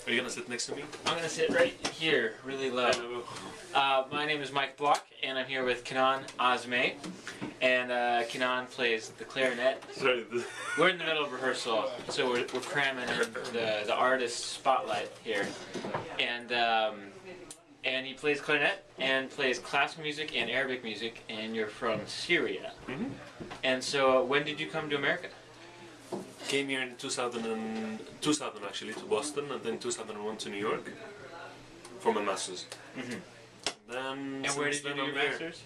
Are you gonna sit next to me? I'm gonna sit right here, really low. My name is Mike Block, and I'm here with Kinan Azmeh. And Kinan plays the clarinet. Sorry. We're in the middle of rehearsal, so we're cramming in the artist spotlight here. And he plays clarinet and plays classical music and Arabic music, and you're from Syria. Mm-hmm. And so, when did you come to America? Came here in 2000 actually, to Boston, and then 2001 to New York for my masters. Mm-hmm. Then And where did you do your masters?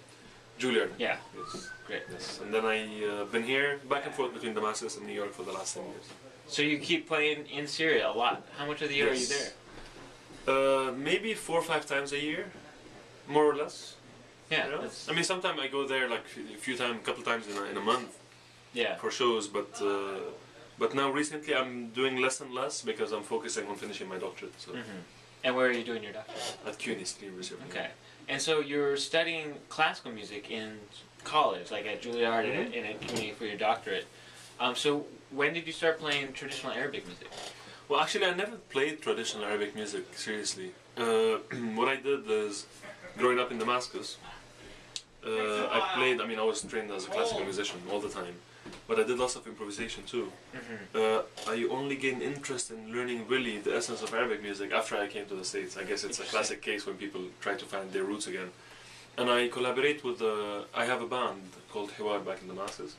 Juilliard. Yeah. Yes. Great. Yes. And then I've been here back and forth between Damascus and New York for the last 10 years. So you keep playing in Syria a lot. How much of the year are you there? Maybe 4 or 5 times a year, more or less. Yeah. You know? I mean, sometimes I go there like a couple times in a month. Yeah. For shows, but now recently I'm doing less and less because I'm focusing on finishing my doctorate. So. Mm-hmm. And where are you doing your doctorate? At CUNY University. Okay. And so you're studying classical music in college, like at Juilliard and at CUNY for your doctorate. So when did you start playing traditional Arabic music? Well, actually, I never played traditional Arabic music, seriously. What I did is, growing up in Damascus, I was trained as a classical musician all the time, but I did lots of improvisation too. Mm-hmm. I only gained interest in learning really the essence of Arabic music after I came to the States. I guess it's a classic case when people try to find their roots again. And I collaborate with, I have a band called Hiwar back in Damascus,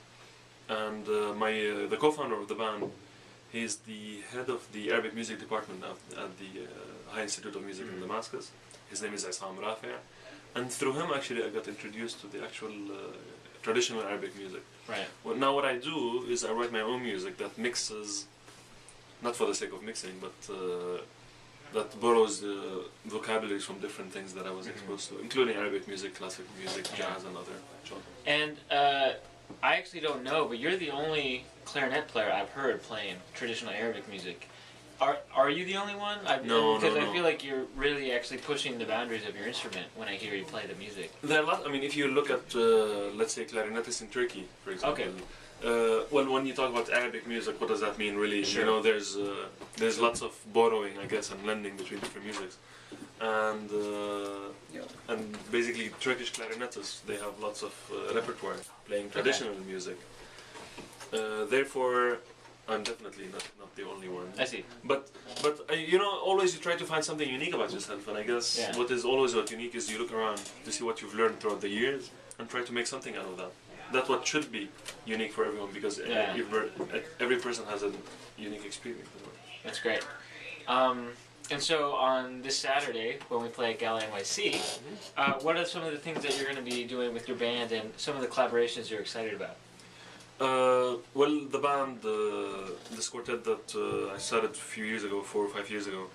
and the co-founder of the band, he's the head of the Arabic music department at the High Institute of Music in Damascus. His name is Isam Rafi'. And through him, actually, I got introduced to the actual traditional Arabic music. Right. Well, now what I do is I write my own music that mixes, not for the sake of mixing, but that borrows vocabularies from different things that I was exposed to, including Arabic music, classic music, jazz, and other genres. And I actually don't know, but you're the only clarinet player I've heard playing traditional Arabic music. Are you the only one? No. Because I feel like you're really actually pushing the boundaries of your instrument when I hear you play the music. There are a lot. I mean, if you look at, let's say, clarinetists in Turkey, for example. Okay. Well, when you talk about Arabic music, what does that mean, really? Sure. You know, there's lots of borrowing, I guess, and blending between different musics, and basically Turkish clarinetists, they have lots of repertoire playing traditional music. Therefore, I'm definitely not the only one. I see. But always you try to find something unique about yourself, and I guess what unique is you look around to see what you've learned throughout the years and try to make something out of that. That's what should be unique for everyone, because every person has a unique experience. That's great. And so on this Saturday, when we play at Gala NYC, what are some of the things that you're going to be doing with your band and some of the collaborations you're excited about? Well, the band, this quartet that I started a few years ago, 4 or 5 years ago,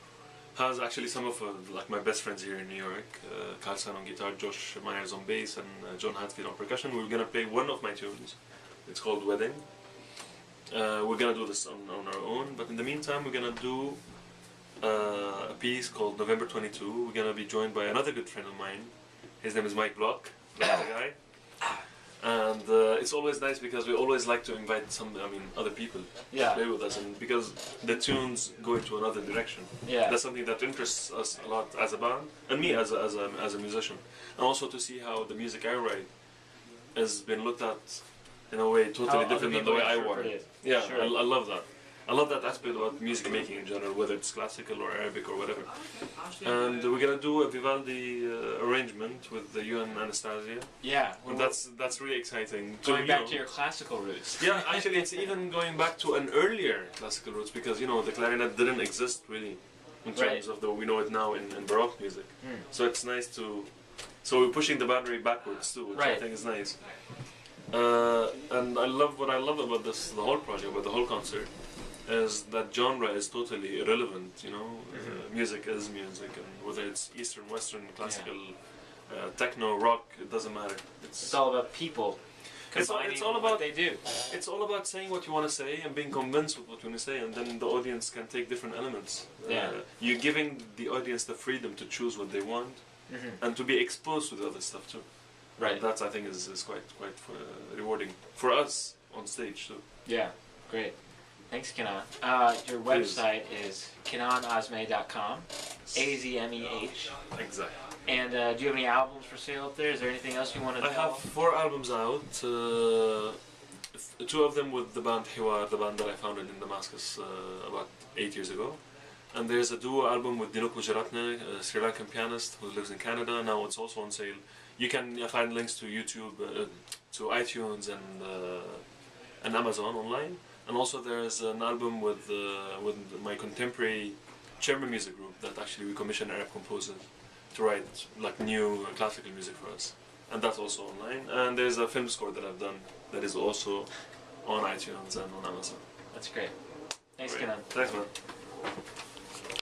has actually some of like my best friends here in New York. Carl San on guitar, Josh Myers on bass, and John Hatfield on percussion. We're gonna play one of my tunes. It's called Wedding. We're gonna do this on our own, but in the meantime, we're gonna do a piece called November 22. We're gonna be joined by another good friend of mine. His name is Mike Block, the guy. And it's always nice because we always like to invite other people to play with us, and because the tunes go into another direction. Yeah. That's something that interests us a lot as a band, and me as a musician, and also to see how the music I write has been looked at in a way totally different than the way I want it. Yeah, sure. I love that. I love that aspect about music making in general, whether it's classical or Arabic or whatever. And we're gonna do a Vivaldi arrangement with you and Anastasia. Yeah, and that's really exciting. Going back to your classical roots. Yeah, actually, it's even going back to an earlier classical roots, because the clarinet didn't exist really in terms of we know it now in Baroque music. So it's nice to. So we're pushing the boundary backwards too, which I think is nice. And what I love about the whole project, about the whole concert, is that genre is totally irrelevant. Music is music, and whether it's Eastern, Western, classical, techno, rock, it doesn't matter. It's all about people. It's all about what they do. It's all about saying what you want to say and being convinced with what you want to say, and then the audience can take different elements. You're giving the audience the freedom to choose what they want, and to be exposed to the other stuff too. Right. And that, I think, is quite rewarding for us on stage too. Yeah, great. Thanks, Kinan. Your website is kinanazmeh.com. AZMEH. Exactly. And do you have any albums for sale up there? Is there anything else you want to I tell? have 4 albums out. 2 of them with the band Hiwar, the band that I founded in Damascus about 8 years ago. And there's a duo album with Dinuk Gujaratne, a Sri Lankan pianist who lives in Canada. Now it's also on sale. You can find links to YouTube, to iTunes and Amazon online. And also there's an album with my contemporary German music group that actually we commissioned Arab composers to write like new classical music for us. And that's also online. And there's a film score that I've done that is also on iTunes and on Amazon. That's great. Thanks, Great. Kinan. Thanks, man.